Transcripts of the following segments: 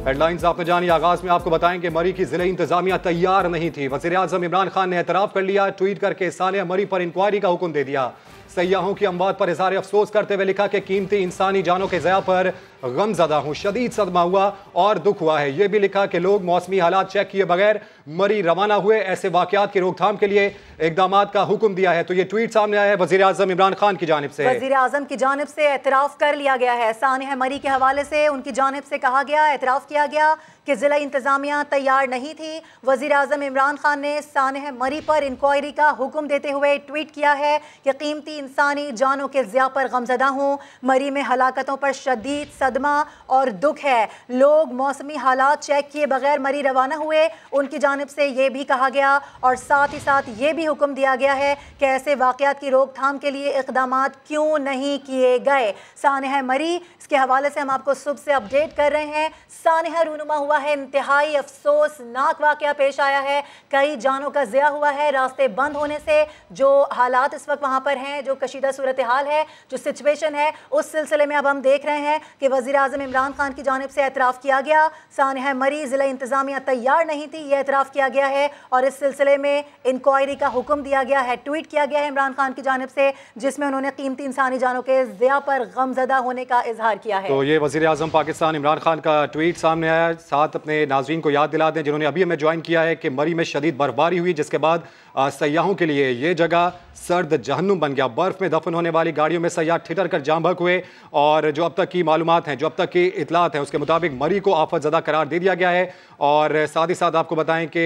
Headlines आपने जानी। आगाज में आपको बताएंगे मरी की जिले इंतजामिया तैयार नहीं थी। वजीर आजम इमरान खान ने एतराफ कर लिया। ट्वीट करके सानिया मरी पर इंक्वायरी का हुक्म दे दिया। सयाहों की अमवात पर इज़हार अफसोस करते हुए लिखा कि कीमती इंसानी जानों के ज़या पर गमज़दा हूँ, शदीद सदमा हुआ और दुख हुआ है। यह भी लिखा कि लोग मौसमी हालात चेक किए बगैर मरी रवाना हुए, ऐसे वाक़यात की रोकथाम के लिए इक़दाम का हुक्म दिया है। तो ये ट्वीट सामने आया है वज़ीर आज़म इमरान खान की जानिब से। वज़ीर आज़म की जानिब से एतराफ़ कर लिया गया है। सानिया मरी के हवाले से उनकी जानिब से कहा गया, एतराफ़ किया गया कि ज़िला इंतज़ामिया तैयार नहीं थी। वज़ीर आज़म इमरान खान ने सानिया मरी पर इंक्वायरी का हुक्म देते हुए ट्वीट किया है कि कीमती इंसानी जानों के ज़िया पर गमज़दा हूँ। मरी में हलाकतों पर शदीद सदमा और दुख है। लोग मौसमी हालात चेक किए बगैर मरी रवाना हुए, उनकी जानिब से ये भी कहा गया और साथ ही साथ ये भी हुक्म दिया गया है कि ऐसे वाक़यात की रोकथाम के लिए इक़दामात क्यों नहीं किए गए। सानिया मरी, इसके हवाले से हम आपको सुबह से अपडेट कर रहे हैं। सानिया रूनुमा हुआ है, इंतहाई अफसोसनाक वाक़या पेश आया है। कई जानों का ज़िया हुआ है रास्ते बंद होने से। जो हालात इस वक्त वहाँ पर हैं, जो कशीदा सूरत हाल है, जो सिचुएशन है, उस सिलसिले में अब हम देख रहे हैं कि वज़ीर आज़म इमरान खान की जानिब से एतराफ़ किया गया। सानिया मरी ज़िला इंतज़ामिया तैयार नहीं थी, यह एतराफ़ किया गया है और इस सिलसिले में इंक्वायरी का हुक्म दिया गया है। ट्वीट किया गया है इमरान खान की जानिब से, जिसमें उन्होंने कीमती इंसानी जानों के ज़िया पर गमज़दा होने का इजहार किया है। तो ये वज़ीर आज़म पाकिस्तान इमरान खान का ट्वीट सामने आया। साथ अपने नाज़रीन को याद दिला दें जिन्होंने अभी हमें ज्वाइन किया है कि मरी में शदीद बर्फबारी हुई, जिसके बाद सयाहों के लिए ये जगह सर्द जहन्नुम बन गया। बर्फ़ में दफन होने वाली गाड़ियों में सयाह ठिठर कर जाम बहक हुए और जो अब तक की मालूमात हैं, जो अब तक की इतलात हैं, उसके मुताबिक मरी को आफत ज़दा करार दे दिया गया है। और साथ ही साथ आपको बताएं कि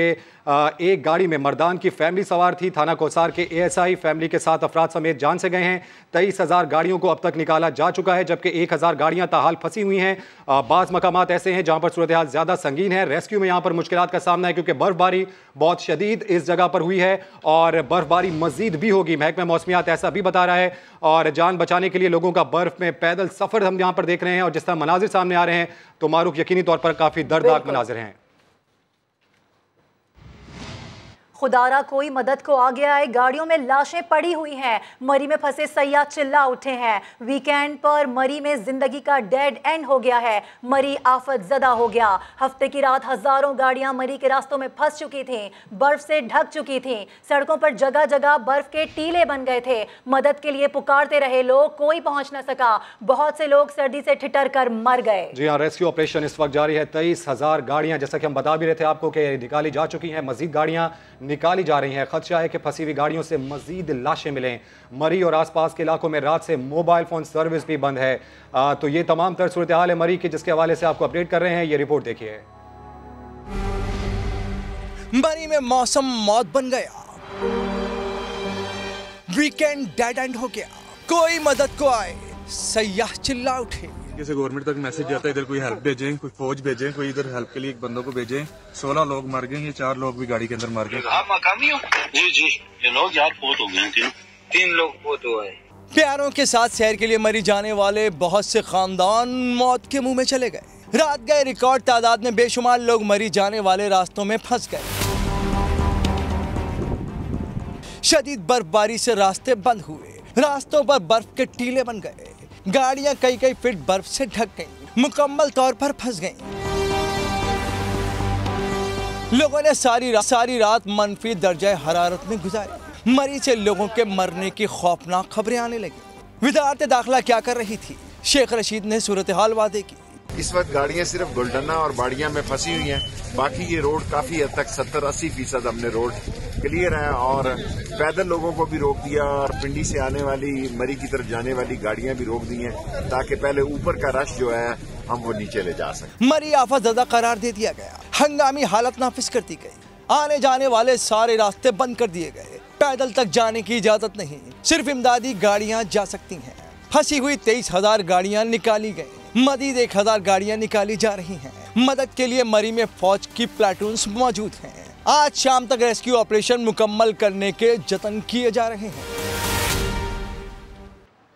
एक गाड़ी में मर्दान की फैमिली सवार थी। थाना कोसार के ASI फैमिली के 7 अफराद समेत जान से गए हैं। 23,000 गाड़ियों को अब तक निकाला जा चुका है, जबकि 1,000 गाड़ियां ताहाल फंसी हुई हैं। बाज़ मकामात ऐसे हैं जहां पर सूरत हाल ज़्यादा संगीन है। रेस्क्यू में यहां पर मुश्किलात का सामना है क्योंकि बर्फबारी बहुत शदीद इस जगह पर हुई है और बर्फबारी मजीद भी होगी। महकमा मौसमियात ऐसा भी बता रहा है और जान बचाने के लिए लोगों का बर्फ में पैदल सफ़र हम यहाँ पर देख रहे हैं और जिस तरह मनाजिर सामने आ रहे हैं तो मारूफ यकीनी तौर पर काफ़ी दर्दनाक मनाजिर हैं। खुदारा कोई मदद को आ गया है। गाड़ियों में लाशें पड़ी हुई हैं। मरी में फंसे सयाह चिल्ला उठे हैं। वीकेंड पर मरी में जिंदगी का डेड एंड हो गया है। मरी आफत ज़दा हो गया। हफ्ते की रात हजारों गाड़ियां मरी के रास्तों में फंस चुकी थीं, बर्फ से ढक चुकी थीं। सड़कों पर जगह जगह बर्फ के टीले बन गए थे। मदद के लिए पुकारते रहे लोग, कोई पहुंच न सका। बहुत से लोग सर्दी से ठिठर कर मर गए। जी हाँ, रेस्क्यू ऑपरेशन इस वक्त जारी है। 23,000 गाड़ियां, जैसा कि हम बता भी रहे थे आपको, कि निकाली जा चुकी हैं। मजीद गाड़ियां निकाली जा रही हैं। खदशा है कि फंसी हुई गाड़ियों से मजीद लाशें मिलें। मरी और आसपास के इलाकों में रात से मोबाइल फोन सर्विस भी बंद है। तो ये तमाम तर सूरत हाल है मरी की, जिसके हवाले से आपको अपडेट कर रहे हैं। ये रिपोर्ट देखिए। मरी में मौसम मौत बन गया। वीकेंड डेड एंड हो गया। कोई मदद को आए, सयाह चिल्ला उठे। जैसे गवर्नमेंट तक मैसेज जाता है इधर कोई हेल्प भेजें, कोई फौज भेजें, कोई इधर हेल्प के लिए एक बंदों को भेजें। 16 लोग मर गए, ये 4 लोग भी गाड़ी के अंदर मर गए। आप मकामी हो? जी जी, ये लोग यार फोत हो गए। 3 लोग फोत हुए। प्यारों के साथ सैर के लिए मरी जाने वाले बहुत से खानदान मौत के मुंह में चले गए। रात गए रिकॉर्ड तादाद में बेशुमार लोग मरी जाने वाले रास्तों में फंस गए। शदीद बर्फबारी से रास्ते बंद हुए। रास्तों पर बर्फ के टीले बन गए। गाड़ियां कई फीट बर्फ से ढक गईं, मुकम्मल तौर पर फंस गईं। लोगों ने सारी रात मनफी दर्जा हरारत में गुजारी। मरी से लोगों के मरने की खौफनाक खबरें आने लगी। वजारत दाखिला क्या कर रही थी, शेख रशीद ने सूरत हाल वादे की। इस वक्त गाड़ियां सिर्फ गुलडन्ना और बाड़िया में फंसी हुई हैं। बाकी ये रोड काफी हद तक 70-80% हमने रोड क्लियर है और पैदल लोगों को भी रोक दिया और पिंडी से आने वाली मरी की तरफ जाने वाली गाड़ियां भी रोक दी हैं ताकि पहले ऊपर का रश जो है हम वो नीचे ले जा सकें। मरी आफत ज़दा करार दे दिया गया। हंगामी हालत नाफिज कर दी गई। आने जाने वाले सारे रास्ते बंद कर दिए गए। पैदल तक जाने की इजाजत नहीं, सिर्फ इमदादी गाड़ियां जा सकती हैं। फंसी हुई 23,000 गाड़ियां निकाली गई। मजीद 1,000 गाड़ियां निकाली जा रही हैं। मदद के लिए मरी में फौज की प्लाटून्स मौजूद हैं। आज शाम तक रेस्क्यू ऑपरेशन मुकम्मल करने के जतन किए जा रहे हैं।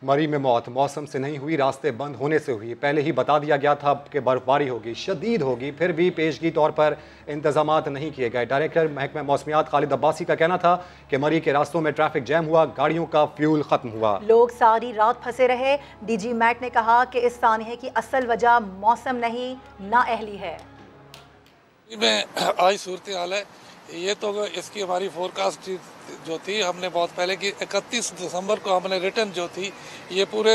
मरी में मौत मौसम से नहीं हुई, रास्ते बंद होने से हुई। पहले ही बता दिया गया था कि बर्फबारी होगी, शदीद होगी, फिर भी पेशगी तौर पर इंतजामात नहीं किए गए। डायरेक्टर महकमा मौसमियात खालिद अब्बासी का कहना था कि मरी के रास्तों में ट्रैफिक जैम हुआ, गाड़ियों का फ्यूल खत्म हुआ, लोग सारी रात फंसे रहे। डीजी मैट ने कहा कि इस सानहे की असल वजह मौसम नहीं, नाअहली है। आज सूरत हाल है ये, तो इसकी हमारी फोरकास्ट जो थी हमने बहुत पहले की 31 दिसंबर को हमने रिटर्न जो थी ये पूरे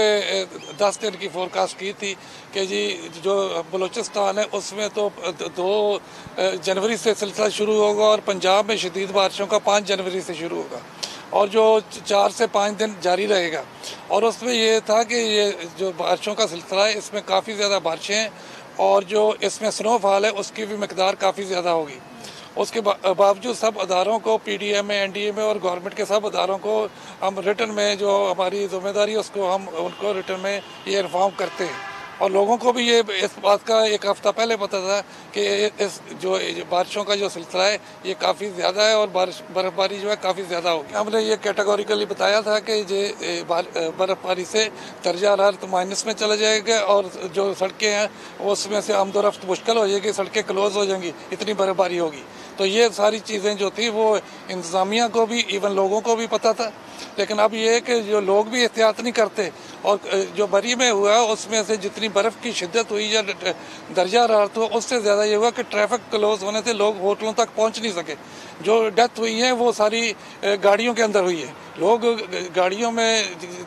10 दिन की फोरकास्ट की थी कि जी जो बलूचिस्तान है उसमें तो 2 जनवरी से सिलसिला शुरू होगा और पंजाब में शदीद बारिशों का 5 जनवरी से शुरू होगा और जो 4 से 5 दिन जारी रहेगा। और उसमें ये था कि ये जो बारिशों का सिलसिला है इसमें काफ़ी ज़्यादा बारिशें हैं और जो इसमें स्नोफॉल है उसकी भी मकदार काफ़ी ज़्यादा होगी। उसके बावजूद सब अदारों को PDM में, NDA में और गवर्नमेंट के सब अदारों को हम रिटर्न में जो हमारी जिम्मेदारी है उसको हम उनको रिटर्न में ये इन्फॉर्म करते हैं। और लोगों को भी ये इस बात का 1 हफ्ता पहले पता था कि इस जो बारिशों का जो सिलसिला है ये काफ़ी ज़्यादा है और बर्फ़बारी जो है काफ़ी ज़्यादा होगी। हमने ये कैटेगोरिकली बताया था कि ये बर्फ़बारी से दर्जा हरारत माइनस में चला जाएगा और जो सड़कें हैं उसमें से आमदोरफ्त मुश्किल हो जाएगी, सड़कें क्लोज़ हो जाएंगी, इतनी बर्फ़बारी होगी। तो ये सारी चीज़ें जो थी वो इंतज़ामिया को भी, इवन लोगों को भी पता था। लेकिन अब ये है कि जो लोग भी एहतियात नहीं करते और जो मरी में हुआ उसमें से जितनी बर्फ़ की शिद्दत हुई या दर्जा हरारत हुआ उससे ज़्यादा ये हुआ कि ट्रैफिक क्लोज होने से लोग होटलों तक पहुंच नहीं सके। जो डेथ हुई है वो सारी गाड़ियों के अंदर हुई है, लोग गाड़ियों में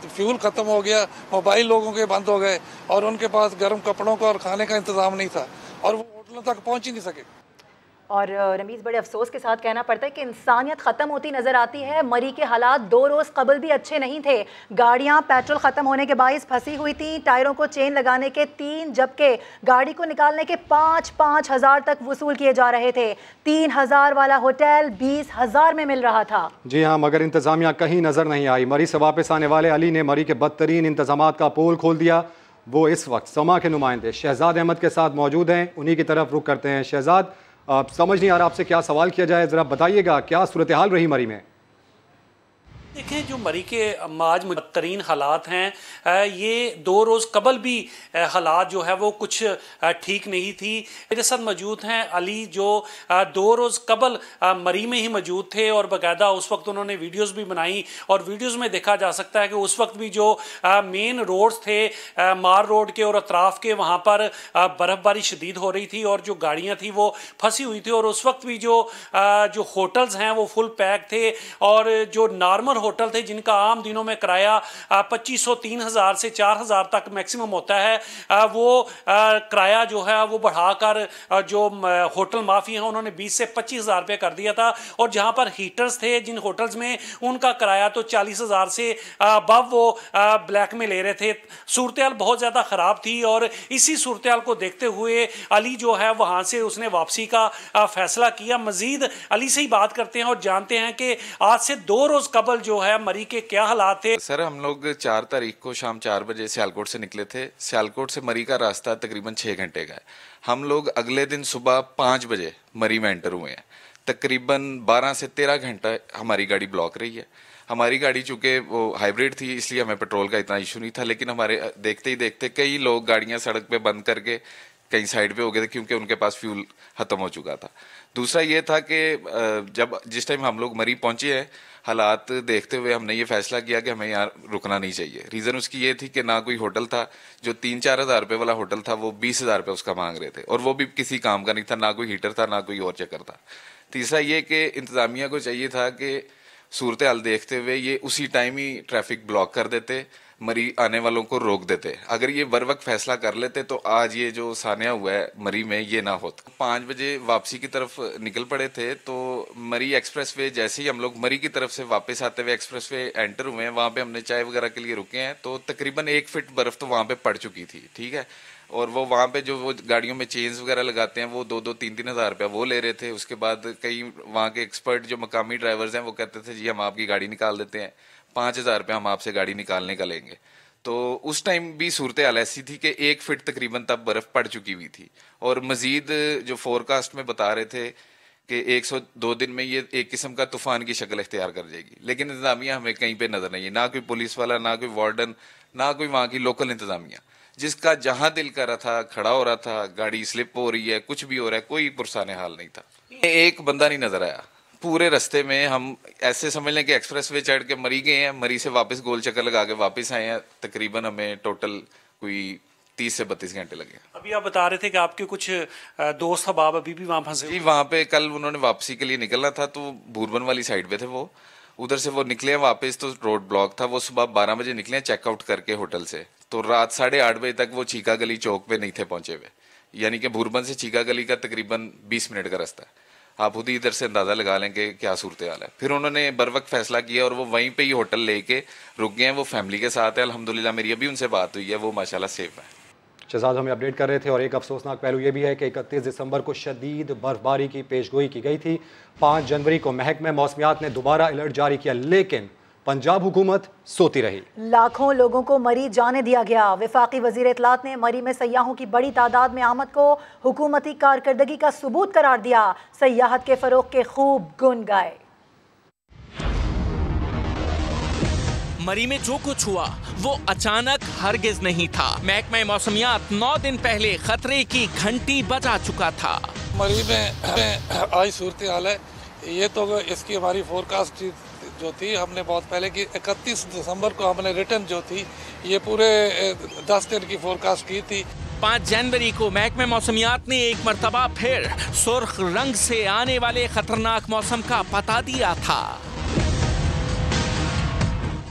फ्यूल ख़त्म हो गया, मोबाइल लोगों के बंद हो गए और उनके पास गर्म कपड़ों का और खाने का इंतज़ाम नहीं था और वो होटलों तक पहुँच ही नहीं सके। और रमीज़, बड़े अफसोस के साथ कहना पड़ता है कि इंसानियत ख़त्म होती नज़र आती है। मरी के हालात 2 रोज़ कबल भी अच्छे नहीं थे। गाड़ियाँ पेट्रोल ख़त्म होने के बाइस फंसी हुई थी, टायरों को चेन लगाने के 3 जबकि गाड़ी को निकालने के 5-5 हज़ार तक वसूल किए जा रहे थे। 3,000 वाला होटल 20,000 में मिल रहा था। जी हाँ, मगर इंतज़ामिया कहीं नज़र नहीं आई। मरी से वापस आने वाले अली ने मरी के बदतरीन इंतज़ामात का पोल खोल दिया। वो इस वक्त समा के नुमाइंदे शहजाद अहमद के साथ मौजूद हैं, उन्हीं की तरफ रुख करते हैं। शहजाद, समझ नहीं आ रहा आपसे क्या सवाल किया जाए, ज़रा बताइएगा क्या सूरत हाल रही मरी में? देखें, जो मरी के आज बदतरीन हालात हैं, ये 2 रोज़ कबल भी हालात जो है वो कुछ ठीक नहीं थी। मेरे साथ मौजूद हैं अली जो 2 रोज़ कबल मरी में ही मौजूद थे और बाकायदा उस वक्त उन्होंने वीडियोस भी बनाई और वीडियोस में देखा जा सकता है कि उस वक्त भी जो मेन रोड्स थे मार रोड के और अतराफ़ के, वहाँ पर बर्फ़बारी शदीद हो रही थी और जो गाड़ियाँ थी वो फंसी हुई थी और उस वक्त भी जो होटल्स हैं वो फुल पैक थे और जो नॉर्मल होटल थे जिनका आम दिनों में किराया 2500-3000 से 4000 तक मैक्सिमम होता है, वो किराया जो है वो बढ़ाकर जो होटल माफी हैं उन्होंने 20 से 25,000 रुपये कर दिया था। और जहां पर हीटर्स थे जिन होटल्स में, उनका किराया तो 40,000 से अबव वो ब्लैक में ले रहे थे। सूरत हाल बहुत ज़्यादा ख़राब थी और इसी सूरत हाल को देखते हुए अली जो है वहाँ से उसने वापसी का फैसला किया। मज़ीद अली से ही बात करते हैं और जानते हैं कि आज से 2 रोज़ कबल जो है मरी के क्या हालात थे। सर, हम लोग 4 तारीख को शाम 4 बजे सियालकोट से निकले थे। सियालकोट से मरी का रास्ता तकरीबन 6 घंटे का है। हम लोग अगले दिन सुबह 5 बजे मरी में एंटर हुए हैं। तकरीबन 12 से 13 घंटा हमारी गाड़ी ब्लॉक रही है। हमारी गाड़ी चूंकि वो हाइब्रिड थी इसलिए हमें पेट्रोल का इतना इशू नहीं था, लेकिन हमारे देखते ही देखते कई लोग गाड़ियां सड़क पे बंद करके कहीं साइड पे हो गए थे क्योंकि उनके पास फ्यूल खत्म हो चुका था। दूसरा ये था कि जिस टाइम हम लोग मरी पहुंचे हैं, हालात देखते हुए हमने ये फैसला किया कि हमें यहाँ रुकना नहीं चाहिए। रीज़न उसकी ये थी कि ना कोई होटल था, जो 3-4 हज़ार रुपये वाला होटल था वो 20,000 रुपये उसका मांग रहे थे और वो भी किसी काम का नहीं था, ना कोई हीटर था ना कोई और चक्कर था। तीसरा ये कि इंतज़ामिया को चाहिए था कि सूरत हाल देखते हुए ये उसी टाइम ही ट्रैफिक ब्लॉक कर देते, मरी आने वालों को रोक देते। अगर ये बर वक्त फैसला कर लेते तो आज ये जो सानिया हुआ है मरी में ये ना होता। 5 बजे वापसी की तरफ निकल पड़े थे तो मरी एक्सप्रेसवे जैसे ही हम लोग मरी की तरफ से वापस आते हुए एक्सप्रेसवे एंटर हुए हैं, वहाँ पे हमने चाय वगैरह के लिए रुके हैं तो तकरीबन 1 फीट बर्फ तो वहाँ पे पड़ चुकी थी। ठीक है, और वो वहाँ पे जो वो गाड़ियों में चेन्स वगैरह लगाते हैं वो 2-3 हज़ार रुपया वो ले रहे थे। उसके बाद कई वहाँ के एक्सपर्ट जो मकामी ड्राइवर्स हैं वो कहते थे जी हम आपकी गाड़ी निकाल देते हैं, 5,000 रुपया हम आपसे गाड़ी निकालने का लेंगे। तो उस टाइम भी सूरत हाल ऐसी थी कि 1 फीट तकरीबन तब बर्फ पड़ चुकी हुई थी और मजीद जो फोरकास्ट में बता रहे थे कि 102 दिन में ये एक किस्म का तूफान की शक्ल इख्तियार कर जाएगी, लेकिन इंतजामिया हमें कहीं पे नजर नहीं है, ना कोई पुलिस वाला, ना कोई वार्डन, ना कोई वहाँ की लोकल इंतजामिया, जिसका जहां दिल कर रहा था खड़ा हो रहा था, गाड़ी स्लिप हो रही है, कुछ भी हो रहा है, कोई पुरसाने हाल नहीं था। एक बंदा नहीं नजर आया पूरे रास्ते में। हम ऐसे समझ लें कि एक्सप्रेस वे चढ़ के मरी गए हैं, मरी से वापस गोल चक्कर लगा के वापस आए हैं। तकरीबन हमें टोटल कोई 30 से 32 घंटे लगे। अभी आप बता रहे थे कि आपके कुछ दोस्त हबाब अभी भी वहाँ फंसे जी, वहाँ पे कल उन्होंने वापसी के लिए निकलना था, तो भूरबन वाली साइड पे थे वो, उधर से वो निकले हैं वापस, तो रोड ब्लॉक था। वो सुबह 12 बजे निकले चेकआउट करके होटल से, तो रात 8:30 बजे तक वो चीका गली चौक पे नहीं थे पहुंचे हुए, यानी कि भूरबन से चीका गली का तकरीबन 20 मिनट का रास्ता है। आप खुद ही इधर से अंदाजा लगा लें कि क्या सूरत हाल है। फिर उन्होंने बर वक्त फैसला किया और वो वहीं पे ही होटल लेके रुक गए हैं। वो फैमिली के साथ है, अल्हम्दुलिल्लाह मेरी अभी उनसे बात हुई है, वो माशाल्लाह सेफ है। शहजाद हमें अपडेट कर रहे थे। और एक अफसोसनाक पहलू ये भी है कि 31 दिसंबर को शदीद बर्फबारी की पेशगोई की गई थी। 5 जनवरी को महकमे मौसमियात ने दोबारा अलर्ट जारी किया, लेकिन पंजाब हुकूमत सोती रही। लाखों लोगों को मरी जाने दिया गया। वफाकी वजीर इत्तलात ने मरी में सयाहों की बड़ी तादाद में आमद को हुकूमती कारकर्दगी का सबूत करार दिया। सयाहत के फरोग के खूब गुन गाए। मरी में जो कुछ हुआ वो अचानक हरगिज नहीं था। महकमा मौसमियात 9 दिन पहले खतरे की घंटी बजा चुका था। मरी में आज सूरत हाल है, ये तो इसकी हमारी फोरकास्ट जो थी हमने बहुत पहले की 31 दिसंबर को हमने रिटर्न जो थी ये पूरे 10 दिन की फोरकास्ट की थी। 5 जनवरी को महकमा मौसमियात ने एक मरतबा फिर सुर्ख रंग से आने वाले खतरनाक मौसम का पता दिया था।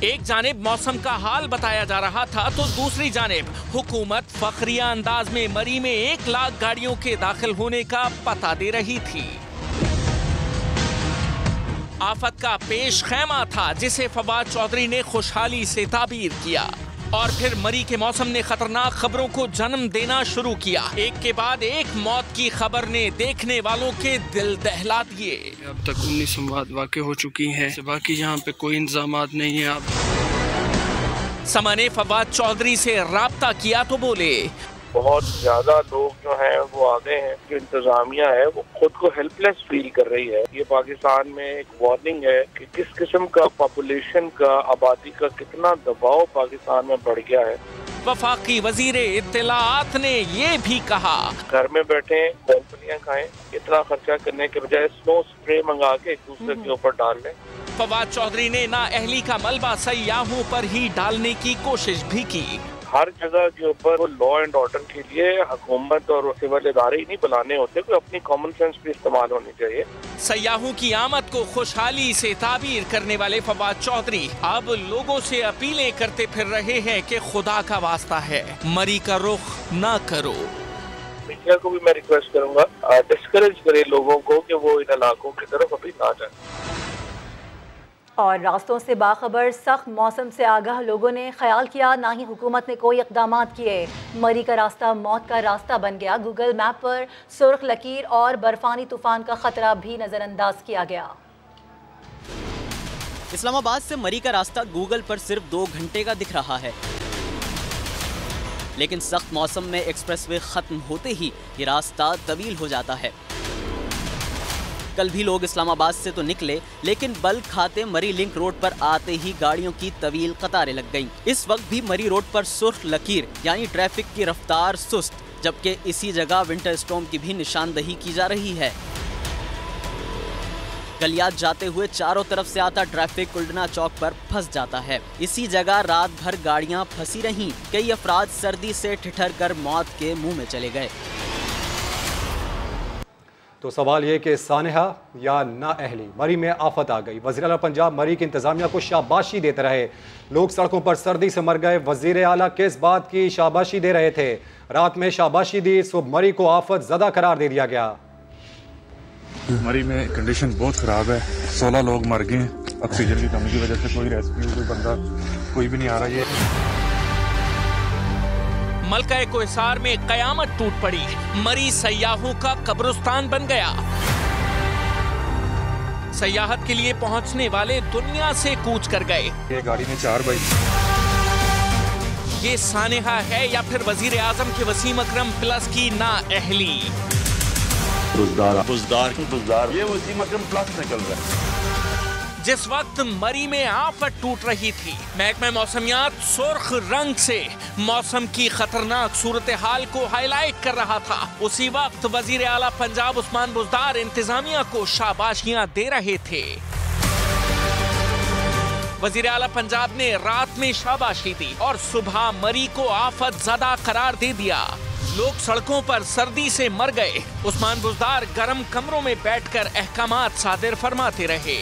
एक जानिब मौसम का हाल बताया जा रहा था, तो दूसरी जानिब हुकूमत फखरिया अंदाज में मरी में 1 लाख गाड़ियों के दाखिल होने का पता दे रही थी। आफत का पेश खैमा था जिसे फवाद चौधरी ने खुशहाली से ताबीर किया, और फिर मरी के मौसम ने खतरनाक खबरों को जन्म देना शुरू किया। एक के बाद एक मौत की खबर ने देखने वालों के दिल दहला दिए। अब तक 19 अमवात वाक़ हो चुकी हैं, बाकी यहाँ पे कोई इंतजामात नहीं है। समा ने फवाद चौधरी से राब्ता किया तो बोले, बहुत ज्यादा लोग जो हैं वो आ गए हैं। जो इंतजामिया है वो खुद को हेल्पलेस फील कर रही है। ये पाकिस्तान में एक वार्निंग है कि किस किस्म का पॉपुलेशन का, आबादी का कितना दबाव पाकिस्तान में बढ़ गया है। वफाकी वजीर इत्तलाआत ने ये भी कहा, घर में बैठे मूंगफलियां खाएं, इतना खर्चा करने के बजाय स्नो स्प्रे मंगा के एक दूसरे के ऊपर डाल लें। फवाद चौधरी ने नाअहली का मलबा सयाहों पर ही डालने की कोशिश भी की। हर जगह के ऊपर वो लॉ एंड ऑर्डर के लिए हुकूमत और सिविल इदारे ही नहीं बुलाने होते, कोई अपनी कॉमन सेंस भी इस्तेमाल होनी चाहिए। सयाहों की आमद को खुशहाली से ताबीर करने वाले फवाद चौधरी अब लोगों से अपीलें करते फिर रहे हैं कि खुदा का वास्ता है मरी का रुख ना करो। मीडिया को भी मैं रिक्वेस्ट करूंगा, डिस्करेज करे लोगों को कि वो इन इलाकों की तरफ अभी ना जाए। और रास्तों से बाखबर सख्त मौसम से आगाह लोगों ने ख्याल किया, ना ही हुकूमत ने कोई इक़दाम किए। मरी का रास्ता मौत का रास्ता बन गया। गूगल मैप पर सुर्ख लकीर और बर्फानी तूफान का खतरा भी नज़रअंदाज किया गया। इस्लामाबाद से मरी का रास्ता गूगल पर सिर्फ 2 घंटे का दिख रहा है, लेकिन सख्त मौसम में एक्सप्रेसवे खत्म होते ही ये रास्ता तवील हो जाता है। कल भी लोग इस्लामाबाद से तो निकले, लेकिन बल खाते मरी लिंक रोड पर आते ही गाड़ियों की तवील कतारें लग गईं। इस वक्त भी मरी रोड पर सुर्ख लकीर यानी ट्रैफिक की रफ्तार सुस्त, जबकि इसी जगह विंटर स्टॉर्म की भी निशानदही की जा रही है। गलियात जाते हुए चारों तरफ से आता ट्रैफिक उल्डना चौक पर फंस जाता है। इसी जगह रात भर गाड़ियां फंसी रहीं। कई अफराद सर्दी से ठिठर कर मौत के मुंह में चले गए। तो सवाल ये कि सानेहा या नाअहली, मरी में आफत आ गई। वज़ीर आला पंजाब मरी की इंतजामिया को शाबाशी देते रहे। लोग सड़कों पर सर्दी से मर गए। वज़ीर आला किस बात की शाबाशी दे रहे थे? रात में शाबाशी दी, सुबह मरी को आफत ज़दा करार दे दिया गया। मरी में कंडीशन बहुत ख़राब है, 16 लोग मर गए हैं। ऑक्सीजन की कमी की वजह से कोई रेस्क्यू, कोई बंदा कोई भी नहीं आ रहा। ये मलका कोहिसार में कयामत टूट पड़ी। मरी सयाहों का कब्रिस्तान बन गया। सयाहत के लिए पहुंचने वाले दुनिया से कूच कर गए। ये गाड़ी में 4 बाइक। ये सानेहा है या फिर वजीर आजम के वसीम अकरम प्लस की नाअहली? बुज़दार ये वसीम अकरम प्लस निकल रहा है। जिस वक्त मरी में आफत टूट रही थी, महकमा मौसमियात सुर्ख रंग से मौसम की खतरनाक सूरत हाल को हाईलाइट कर रहा था, उसी वक्त वजीर आला पंजाब उस्मान बुज़दार इंतजामिया को शाबाशियां दे रहे थे। वजीर आला पंजाब ने रात में शाबाशी दी और सुबह मरी को आफत ज़दा करार दे दिया। लोग सड़कों पर सर्दी से मर गए। उस्मान बुज़दार गर्म कमरों में बैठकर अहकामात सादिर फरमाते रहे।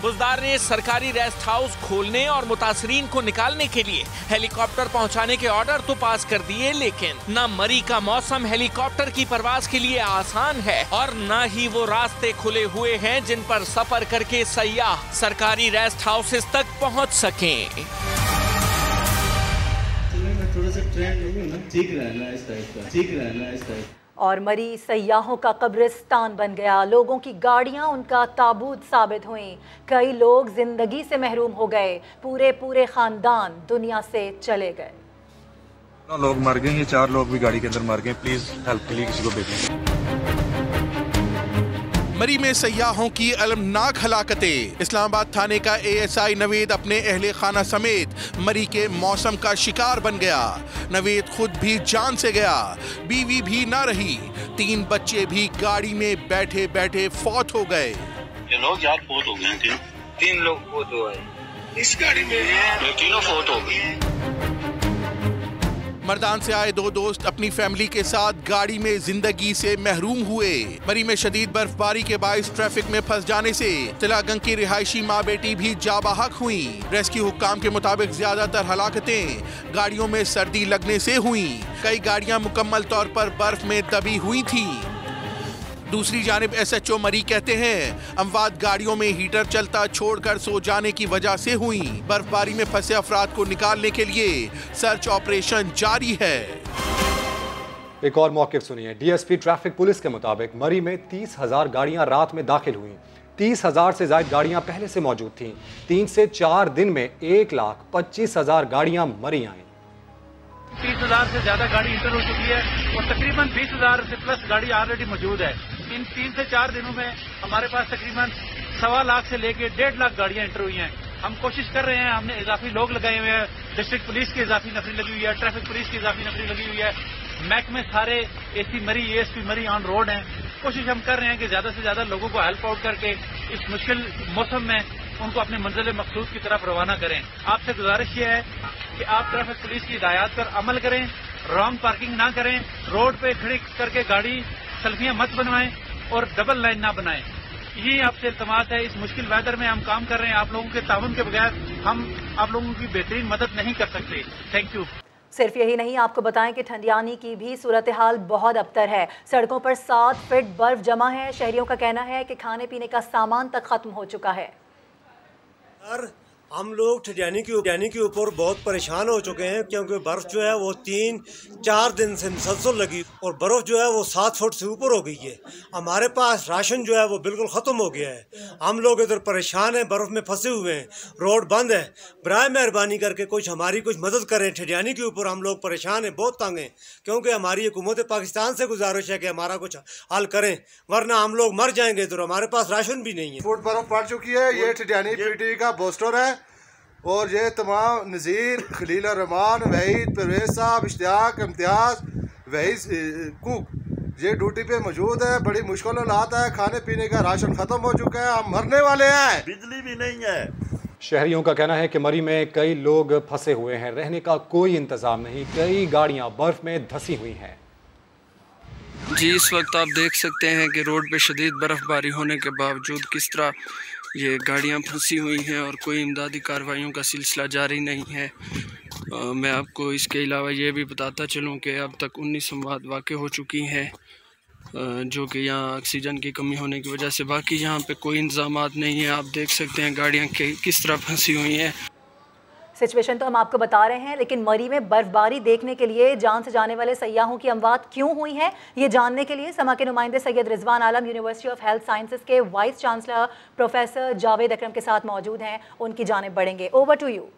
बुज़दार ने सरकारी रेस्ट हाउस खोलने और मुतासरीन को निकालने के लिए हेलीकॉप्टर पहुंचाने के ऑर्डर तो पास कर दिए, लेकिन न मरी का मौसम हेलीकॉप्टर की परवाज के लिए आसान है और न ही वो रास्ते खुले हुए हैं जिन पर सफर करके सयाह सरकारी रेस्ट हाउसेस तक पहुंच सकें। थोड़ा सा ट्रेंड ठीक रहना इस टाइप का, और मरी सयाहों का कब्रिस्तान बन गया। लोगों की गाड़ियां उनका ताबूत साबित हुई। कई लोग जिंदगी से महरूम हो गए। पूरे खानदान दुनिया से चले गए। 9 लोग मर गए, ये 4 लोग भी गाड़ी के अंदर मर गए। प्लीज हेल्प के लिए किसी को भेजें। मरी में सयाहों की अलमनाक हलाकतें। इस्लामाबाद थाने का ASI नवेद अपने अहले खाना समेत मरी के मौसम का शिकार बन गया। नवेद खुद भी जान से गया, बीवी भी ना रही, 3 बच्चे भी गाड़ी में बैठे बैठे फौत हो गए। ये लोग यार फौत हो गए, 3 लोग फौत हुए इस गाड़ी में, 3 फौत हो गए। मर्दान से आए 2 दोस्त अपनी फैमिली के साथ गाड़ी में जिंदगी से महरूम हुए। मरी में शदीद बर्फबारी के बाइस ट्रैफिक में फंस जाने से तिलागंग की रिहायशी माँ बेटी भी जाबाहक हुई। रेस्क्यू हुक्काम के मुताबिक ज्यादातर हलाकतें गाड़ियों में सर्दी लगने से हुई। कई गाड़ियां मुकम्मल तौर पर बर्फ में दबी हुई थी। दूसरी जानिब SHO मरी कहते हैं अमवात गाड़ियों में हीटर चलता छोड़कर सो जाने की वजह से हुई। बर्फबारी में फंसे अफराद को निकालने के लिए सर्च ऑपरेशन जारी है। एक और मौक़िफ़ सुनिए। DSP ट्रैफिक पुलिस के मुताबिक मरी में 30,000 गाड़ियां रात में दाखिल हुई। 30,000 से ज्यादा गाड़ियां पहले से मौजूद थीं। 3 से 4 दिन में 1,25,000 गाड़ियां मरी आईं। 30,000 से ज्यादा गाड़ी इंटर हो चुकी है और तकरीबन 20,000 से प्लस गाड़ी ऑलरेडी मौजूद है। इन 3 से 4 दिनों में हमारे पास तकरीबन 1.25 लाख से लेके 1.5 लाख गाड़ियां इंटर हुई हैं। हम कोशिश कर रहे हैं, हमने इजाफी लोग लगाए हुए हैं, डिस्ट्रिक्ट पुलिस की इजाफी नफरी लगी हुई है, ट्रैफिक पुलिस की इजाफी नफरी लगी हुई है, महकमे सारे AC मरी ASP मरी ऑन रोड हैं। कोशिश हम कर रहे हैं कि ज्यादा से ज्यादा लोगों को हेल्प आउट करके इस मुश्किल मौसम में उनको अपने मंजिल मकसूद की तरफ रवाना करें। आपसे गुजारिश ये है कि आप ट्रैफिक पुलिस की हिदायत पर अमल करें, रॉन्ग पार्किंग ना करें, रोड पे खड़ी करके गाड़ी सेल्फियां मत बनवाएं और डबल लाइन ना बनाएं। यही आपसे इल्तमास है। इस मुश्किल वेदर में हम काम कर रहे हैं, आप लोगों के ताउन के बगैर हम आप लोगों की बेहतरीन मदद नहीं कर सकते। Thank you. सिर्फ यही नहीं, आपको बताएं कि ठंडियानी की भी सूरत हाल बहुत अबतर है। सड़कों पर 7 फीट बर्फ जमा है। शहरियों का कहना है कि खाने पीने का सामान तक खत्म हो चुका है। हम लोग ठंडियानी के ऊपर बहुत परेशान हो चुके हैं, क्योंकि बर्फ जो है वो 3-4 दिन से मुसलसल लगी और बर्फ जो है वो 7 फुट से ऊपर हो गई है। हमारे पास राशन जो है वो बिल्कुल ख़त्म हो गया है। हम लोग इधर परेशान हैं, बर्फ में फंसे हुए हैं, रोड बंद है। बराए मेहरबानी करके हमारी कुछ मदद करें। ठंडियानी के ऊपर हम लोग परेशान हैं, बहुत तंग हैं, क्योंकि हमारी हुकूमत पाकिस्तान से गुजारिश है कि हमारा कुछ हल करें, वरना हम लोग मर जाएंगे। इधर हमारे पास राशन भी नहीं है। फुट बर्फ पड़ चुकी है। ये ठंडियानी PTV का पोस्टर है और ये तमाम नज़ीर, खलील रहमान, वहीद, परवेज साहब, इश्तियाक, इम्तियाज, वहीद कुक ये ड्यूटी पे मौजूद है। बड़ी मुश्किल हालात है, खाने पीने का राशन ख़त्म हो चुका है, हम मरने वाले हैं, बिजली भी नहीं है। शहरियों का कहना है कि मरी में कई लोग फंसे हुए हैं, रहने का कोई इंतज़ाम नहीं, कई गाड़ियाँ बर्फ़ में धंसी हुई हैं। जी, इस वक्त आप देख सकते हैं कि रोड पे शदीद बर्फ़बारी होने के बावजूद किस तरह ये गाड़ियां फंसी हुई हैं और कोई इमदादी कार्रवाइयों का सिलसिला जारी नहीं है। मैं आपको इसके अलावा ये भी बताता चलूँ कि अब तक 19 अमवात वाक़ हो चुकी हैं, जो कि यहाँ ऑक्सीजन की कमी होने की वजह से। बाकी यहाँ पे कोई इंतज़ामात नहीं है। आप देख सकते हैं गाड़ियाँ किस तरह फंसी हुई हैं। सिचुएशन तो हम आपको बता रहे हैं, लेकिन मरी में बर्फबारी देखने के लिए जान से जाने वाले सयाहों की अमवात क्यों हुई हैं, ये जानने के लिए समा के नुमाइंदे सैयद रिजवान आलम यूनिवर्सिटी ऑफ हेल्थ साइंसेज के वाइस चांसलर प्रोफेसर जावेद अकरम के साथ मौजूद हैं। उनकी जानिब बढ़ेंगे। Over to you.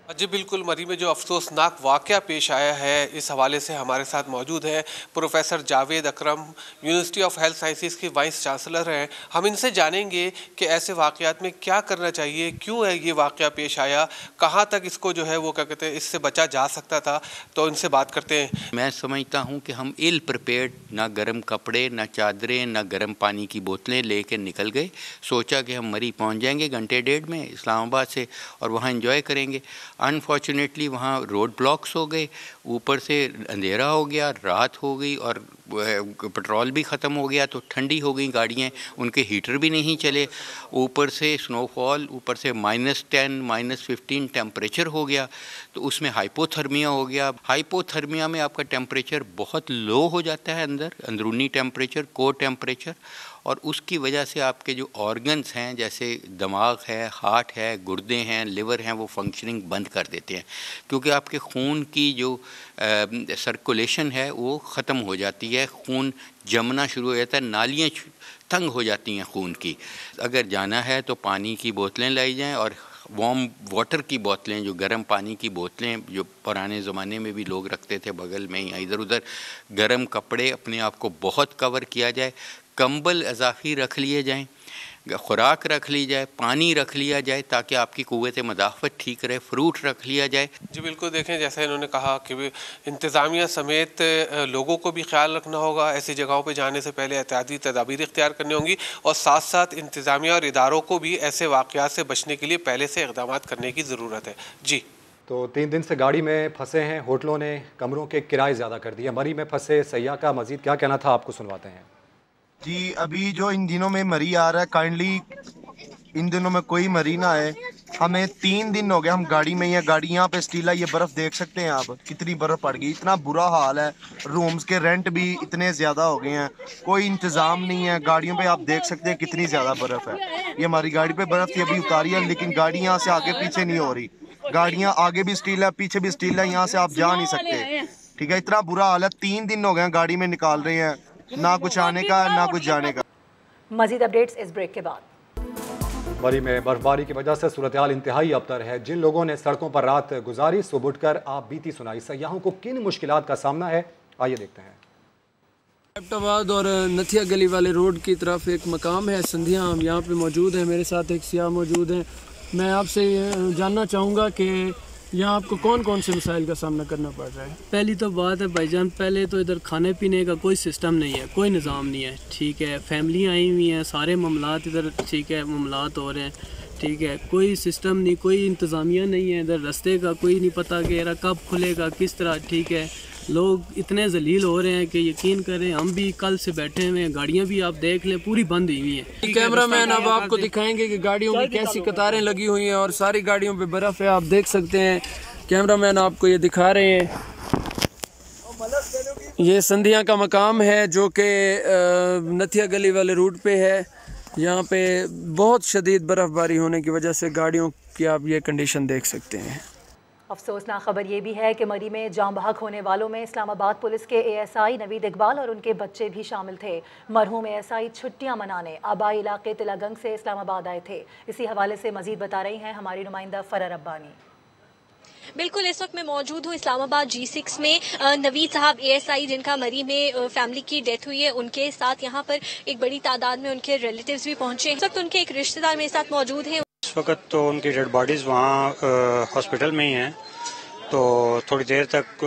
जी बिल्कुल, मरी में जो अफसोसनाक वाक़या पेश आया है, इस हवाले से हमारे साथ मौजूद है professor Javed Akram, university of health sciences के वाइस चांसलर हैं। हम इनसे जानेंगे कि ऐसे वाक़यात में क्या करना चाहिए, क्यों है ये वाक़या पेश आया, कहाँ तक इसको जो है वो क्या कहते हैं इससे बचा जा सकता था। तो इनसे बात करते हैं। मैं समझता हूँ कि हम इल प्रिपेयर्ड, ना गर्म कपड़े, ना चादरें, ना गर्म पानी की बोतलें लेकर निकल गए। सोचा कि हम मरी पहुँच जाएंगे घंटे डेढ़ में इस्लामाबाद से और वहाँ एंजॉय करेंगे। अनफॉर्चुनेटली वहाँ रोड ब्लॉक्स हो गए, ऊपर से अंधेरा हो गया, रात हो गई और पेट्रोल भी ख़त्म हो गया, तो ठंडी हो गई गाड़ियाँ, उनके हीटर भी नहीं चले, ऊपर से स्नोफॉल, ऊपर से -10 -15 टेम्परेचर हो गया, तो उसमें हाइपोथर्मिया हो गया। हाइपोथर्मिया में आपका टेम्परेचर बहुत लो हो जाता है, अंदरूनी टेम्परेचर, कोर टेम्परेचर, और उसकी वजह से आपके जो ऑर्गन्स हैं जैसे दिमाग है, हार्ट है, गुर्दे हैं, लिवर हैं, वो फंक्शनिंग बंद कर देते हैं, क्योंकि आपके खून की जो सर्कुलेशन है वो ख़त्म हो जाती है, खून जमना शुरू हो जाता है, नालियाँ तंग हो जाती हैं खून की। अगर जाना है तो पानी की बोतलें लाई जाएँ और वार्म वाटर की बोतलें, जो गर्म पानी की बोतलें जो पुराने ज़माने में भी लोग रखते थे बगल में या इधर उधर, गर्म कपड़े, अपने आप को बहुत कवर किया जाए, कंबल इजाफी रख लिए जाएं, खुराक रख ली जाए, पानी रख लिया जाए ताकि आपकी क़ुव्वत मदाफ़त ठीक रहे, फ्रूट रख लिया जाए। जी बिल्कुल, देखें जैसा इन्होंने कहा कि इंतज़ामिया समेत लोगों को भी ख्याल रखना होगा, ऐसी जगहों पे जाने से पहले एहतियाती तदाबीर इख्तियार करनी होंगी और साथ साथ इंतज़ामिया और इदारों को भी ऐसे वाक़यात से बचने के लिए पहले से इक़दाम करने की ज़रूरत है। जी, तो 3 दिन से गाड़ी में फंसे हैं, होटलों ने कमरों के किराए ज़्यादा कर दिए। मरी में फंसे सयाह का मज़ीद क्या कहना था, आपको सुनवाते हैं। जी, अभी जो इन दिनों में मरी आ रहा है, काइंडली इन दिनों में कोई मरी ना आए। हमें 3 दिन हो गए, हम गाड़ी में ही हैं। गाड़ी यहाँ पे स्टीला, ये बर्फ़ देख सकते हैं आप, कितनी बर्फ़ पड़ गई, इतना बुरा हाल है। रूम्स के रेंट भी इतने ज़्यादा हो गए हैं, कोई इंतज़ाम नहीं है। गाड़ियों पे आप देख सकते हैं कितनी ज़्यादा बर्फ़ है। ये हमारी गाड़ी पे बर्फ़ थी, अभी उतारी है, लेकिन गाड़ी यहाँ से आगे पीछे नहीं हो रही। गाड़ियाँ आगे भी स्टील है, पीछे भी स्टील है, यहाँ से आप जा नहीं सकते। ठीक है, इतना बुरा हाल है। 3 दिन हो गए गाड़ी में निकाल रहे हैं, ना कुछ आने का ना कुछ जाने का। मजीद अपडेट्स इस ब्रेक के बाद। मरी में बर्फबारी की वजह से सूरत हाल इंतहाई अबतर है। जिन लोगों ने सड़कों पर रात गुजारी, सुबह उठकर आप बीती सुनाई। सयाहों को किन मुश्किलात का सामना है, आइए देखते हैं। एबटाबाद और नथिया गली वाले रोड की तरफ एक मकाम है संधिया, हम यहाँ पे मौजूद हैं, मेरे साथ एक सियाह मौजूद हैं। मैं आपसे जानना चाहूँगा कि यहाँ आपको कौन कौन से मसाइल का सामना करना पड़ रहा है। पहली तो बात है भाईजान, पहले तो इधर खाने पीने का कोई सिस्टम नहीं है, कोई निज़ाम नहीं है। ठीक है, फैमिली आई हुई हैं, सारे मामलात इधर ठीक है मामलात हो रहे हैं। ठीक है, कोई सिस्टम नहीं, कोई इंतज़ामिया नहीं है। इधर रास्ते का कोई नहीं पता कि यार कब खुलेगा, किस तरह। ठीक है, लोग इतने जलील हो रहे हैं कि यकीन करें, हम भी कल से बैठे हुए हैं, गाड़ियां भी आप देख लें पूरी बंद हुई हैं। कैमरामैन अब आपको दिखाएंगे कि गाड़ियों की कैसी कतारें लगी हुई हैं और सारी गाड़ियों पे बर्फ़ है, आप देख सकते हैं। कैमरामैन आपको ये दिखा रहे हैं, ये संधिया का मकाम है जो कि नथिया गली वाले रूट पे है। यहाँ पे बहुत शदीद बर्फ़बारी होने की वजह से गाड़ियों की आप ये कंडीशन देख सकते हैं। अफसोसनाक खबर ये भी है कि मरी में जाम बहक होने वालों में इस्लामाबाद पुलिस के ASI नवीद इकबाल और उनके बच्चे भी शामिल थे। मरहूम ASI छुट्टियां मनाने आबाई इलाके तिलागंग से इस्लामाबाद आए थे। इसी हवाले से मजीद बता रही हैं हमारी नुमाइंदा फरा रब्बानी। बिल्कुल, इस वक्त मैं मौजूद हूँ इस्लामाबाद G6 में। नवीद साहब ASI जिनका मरी में फैमिली की डेथ हुई है, उनके साथ यहाँ पर एक बड़ी तादाद में उनके रिलेटिव्स भी पहुंचे। इस वक्त उनके एक रिश्तेदार मेरे साथ मौजूद हैं। इस वक्त तो उनकी डेड बॉडीज़ वहाँ हॉस्पिटल में ही हैं, तो थोड़ी देर तक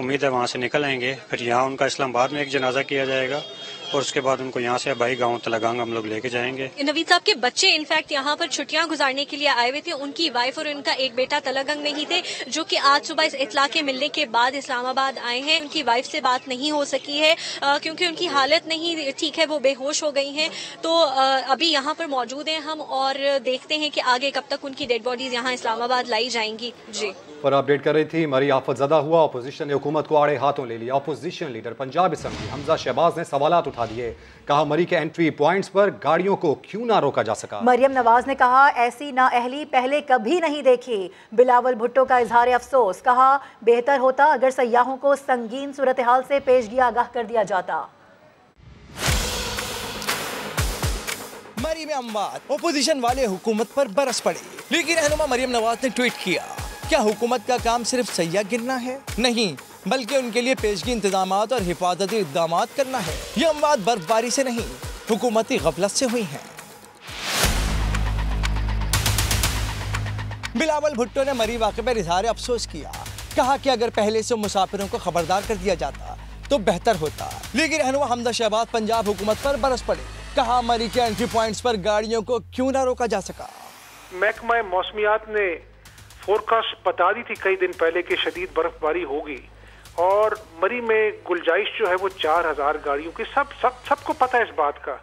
उम्मीद है वहाँ से निकल आएंगे। फिर यहाँ उनका इस्लामाबाद में एक जनाजा किया जाएगा और उसके बाद उनको यहाँ से भाई गांव तिलागंग हम लोग लेके जाएंगे। नवीद साहब के बच्चे इनफैक्ट यहाँ पर छुट्टियां गुजारने के लिए आए हुए थे। उनकी वाइफ और उनका एक बेटा तिलागंग में ही थे, जो कि आज सुबह इस इत्तला के मिलने के बाद इस्लामाबाद आए हैं। उनकी वाइफ से बात नहीं हो सकी है क्योंकि उनकी हालत नहीं ठीक है, वो बेहोश हो गई हैं। तो अभी यहाँ पर मौजूद हैं हम और देखते हैं कि आगे कब तक उनकी डेड बॉडीज यहाँ इस्लामाबाद लाई जाएंगी। जी पर अपडेट कर रही थी। मरी आफत ज़दा हुआ, अपोजिशन ने हुकूमत को आड़े हाथों ले लिया। Opposition leader Punjab assembly Hamza Shahbaz ने सवालात उठा दिए। कहा मरी के एंट्री पॉइंट्स पर गाड़ियों को क्यों ना रोका जा सका। मरियम नवाज ने कहा ऐसी नाअहली पहले कभी नहीं देखी। बिलावल भुट्टो का इजहार अफसोस, कहा बेहतर होता अगर सयाहों को संगीन सूरत हाल से पेशगी आगाह कर दिया जाता। मरी में अमवात, ओपोजिशन वाले हुकूमत पर बरस पड़े, लेकिन रहनुमा मरियम नवाज ने ट्वीट किया क्या हुकूमत का काम सिर्फ सैया गिनना है? नहीं, बल्कि उनके लिए पेशगी इंतजाम और हिफाजती इक़दाम करना है। ये अमवात बर्फबारी से नहीं, हुकूमती गफलत से हुई हैं। बिलावल भुट्टो ने मरी वाक़े पर इजहार अफसोस किया। कहा कि अगर पहले से मुसाफिरों को खबरदार कर दिया जाता तो बेहतर होता। लीगी रहनुमा हमदा शहबाज पंजाब हुकूमत पर बरस पड़े। कहा मरी के एंट्री पॉइंट्स पर गाड़ियों को क्यों ना रोका जा सका। महकमा मौसमियात ने फोरकास्ट बता दी थी कई दिन पहले कि शदीद बर्फबारी होगी और मरी में गुंजाइश जो है वो 4000 गाड़ियों की सबको पता है इस बात का।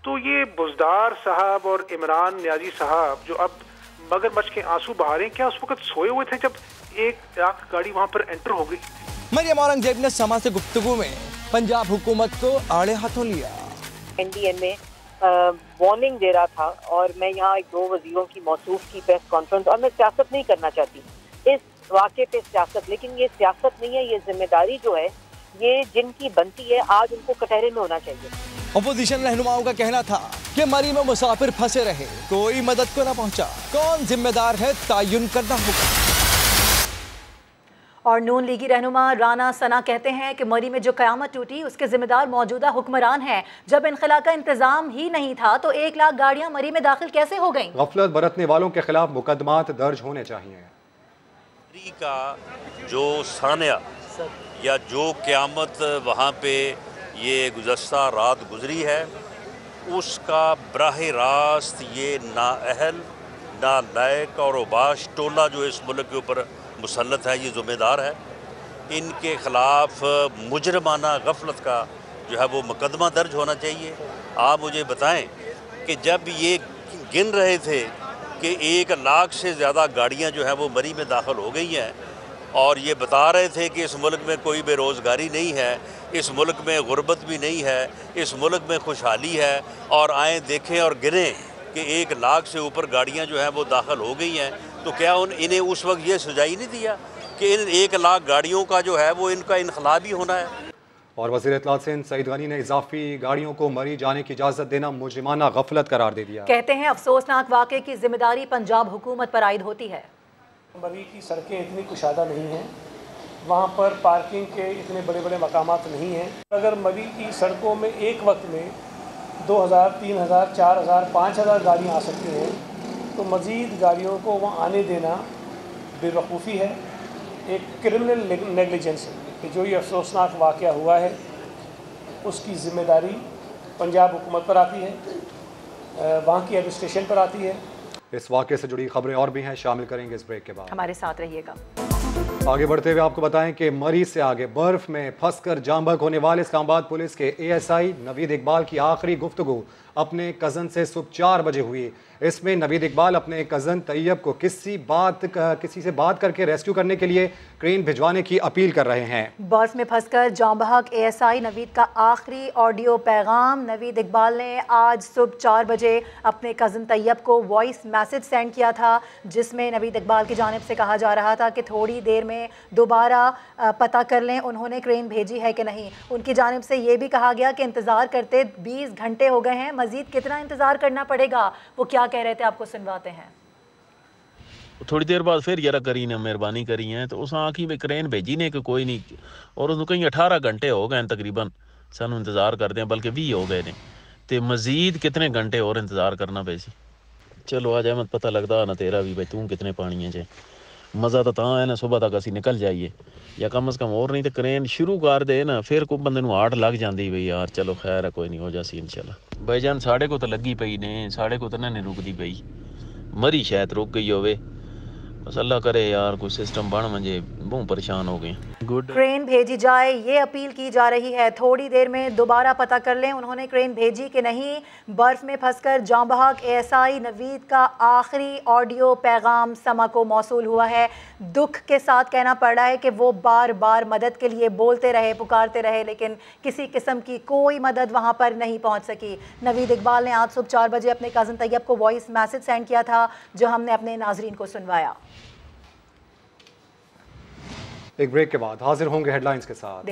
तो ये बुज़दार साहब और इमरान न्याजी साहब जो अब मगरमच्छ के आंसू बहा रहे हैं, क्या उस वक्त सोए हुए थे जब 1 लाख गाड़ी वहां पर एंटर हो गई? मरियम औरंगजेब ने समा से गुफ्तगू में पंजाब हुकूमत को आड़े हाथों लिया। NDN में वार्निंग दे रहा था और मैं यहाँ 2 वजीरों की मौसूफ की प्रेस कॉन्फ्रेंस, और मैं सियासत नहीं करना चाहती इस वाक़े पे सियासत, लेकिन ये सियासत नहीं है, ये जिम्मेदारी जो है ये जिनकी बनती है आज उनको कटहरे में होना चाहिए। अपोजिशन रहनुमाओं का कहना था कि मरी में मुसाफिर फंसे रहे, कोई मदद को न पहुंचा। कौन जिम्मेदार है तायुन करना होगा। और नून लीगी रहनुमा राना सना कहते हैं कि मरी में जो क़यामत टूटी उसके जिम्मेदार मौजूदा हुक्मरान हैं। जब इनखला का इंतजाम ही नहीं था तो 1 लाख गाड़ियां मरी में दाखिल कैसे हो गईं? गफलत बरतने वालों के खिलाफ मुकदमात दर्ज होने चाहिए। मरी का जो सानिया या जो क़यामत वहाँ पे ये गुज़श्ता रात गुजरी है, उसका बराह रास्त ये नाअहल नालायक और उबाश टोला जो इस मुल्क के ऊपर मुसल्लत है, ये ज़िम्मेदार है। इनके ख़िलाफ़ मुजरमाना गफलत का जो है वो मुकदमा दर्ज होना चाहिए। आप मुझे बताएं कि जब ये गिन रहे थे कि 1 लाख से ज़्यादा गाड़ियां जो है वो मरी में दाखिल हो गई हैं और ये बता रहे थे कि इस मुल्क में कोई बेरोज़गारी नहीं है, इस मुल्क में गुर्बत भी नहीं है, इस मुल्क में खुशहाली है, और आएँ देखें और गिनें कि 1 लाख से ऊपर गाड़ियां जो हैं वो दाखिल हो गई हैं, तो क्या इन्हें उस वक्त ये सुझाई नहीं दिया कि इन 1 लाख गाड़ियों का जो है वो इनका इनखला भी होना है। और वज़ीर इत्तलात सिंध सईद गनी ने इजाफी गाड़ियों को मरी जाने की इजाज़त देना मुजरिमाना गफलत करार दे दिया। कहते हैं अफसोसनाक वाक़े की जिम्मेदारी पंजाब हुकूमत पर आयद होती है। मरी की सड़कें इतनी कुशादा नहीं हैं, वहाँ पर पार्किंग के इतने बड़े बड़े मकामात नहीं हैं। अगर मरी की सड़कों में एक वक्त में 2000, 3000, 4000, 5000 गाड़ियाँ आ सकती हैं, तो मज़ीद गाड़ियों को वहाँ आने देना बेवकूफ़ी है, एक क्रिमिनल नेगलिजेंस है। कि जो ये अफसोसनाक वाक़या हुआ है उसकी ज़िम्मेदारी पंजाब हुकूमत पर आती है, वहाँ की एडमिनिस्ट्रेशन पर आती है। इस वाक़े से जुड़ी खबरें और भी हैं, शामिल करेंगे इस ब्रेक के बाद। हमारे साथ रहिएगा। आगे बढ़ते हुए आपको बताएं कि मरी से आगे बर्फ में फंसकर जांबक होने वाले इस्लामाबाद पुलिस के ASI नवीद इकबाल की आखिरी गुफ्तगू अपने कज़न से सुबह 4 बजे हुई। इसमें नवीद इकबाल अपने कज़न तैयब को किसी से बात करके रेस्क्यू करने के लिए क्रेन भिजवाने की अपील कर रहे हैं। बर्फ में फंसकर जांबहक ASI नवीद का आखिरी ऑडियो पैगाम नवीद इकबाल ने आज सुबह 4 बजे अपने कज़न तैयब को वॉइस मैसेज सेंड किया था, जिसमें नवीद इकबाल की जानिब से कहा जा रहा था कि थोड़ी देर में दोबारा पता कर लें उन्होंने क्रेन भेजी है कि नहीं। उनकी जानिब से ये भी कहा गया कि इंतज़ार करते 20 घंटे हो गए हैं, मज़ीद कितना इंतज़ार करना पड़ेगा, वो क्या कह रहे थे आपको सुनवाते हैं। थोड़ी देर बाद फिर यार करी ने मेहरबानी करी है तो उस आखी में क्रेन भेजी ने कि कोई नहीं, और उसको कहीं 18 घंटे हो गए तकरीबन सानू इंतज़ार करते हैं, बल्कि 20 हो गए ने, तो मज़ीद कितने घंटे और इंतज़ार करना पे सी। चलो आज अहमद पता लगता ना तेरा भी भाई तू कितने पानी च मज़ा तो है ना, सुबह तक असी निकल जाइए या कम अज़ कम, और नहीं तो क्रेन शुरू कर दे ना फिर कोई बंदे नूं आड़ लग जाती बई यार चलो खैर है कोई नहीं हो जासी इंशाल्लाह। भाईजान साढ़े को तो लगी पई ने, साढ़े को तो ना नहीं रुकती पई, मरी शायद रुक गई होवे, बस अल्लाह करे यार कोई सिस्टम बन मुझे बहुत परेशान हो गए। गुड क्रेन भेजी जाए ये अपील की जा रही है, थोड़ी देर में दोबारा पता कर लें उन्होंने क्रेन भेजी कि नहीं। बर्फ में फंसकर जांबहक ASI नवीद का आखिरी ऑडियो पैगाम समा को मौसूल हुआ है। दुख के साथ कहना पड़ रहा है कि वो बार बार मदद के लिए बोलते रहे, पुकारते रहे, लेकिन किसी किस्म की कोई मदद वहाँ पर नहीं पहुँच सकी। नवीद इकबाल ने आज सुबह 4 बजे अपने कज़न तैयब को वॉइस मैसेज सेंड किया था, जो हमने अपने नाजरीन को सुनवाया। एक ब्रेक के बाद हाजिर होंगे हेडलाइंस के साथ।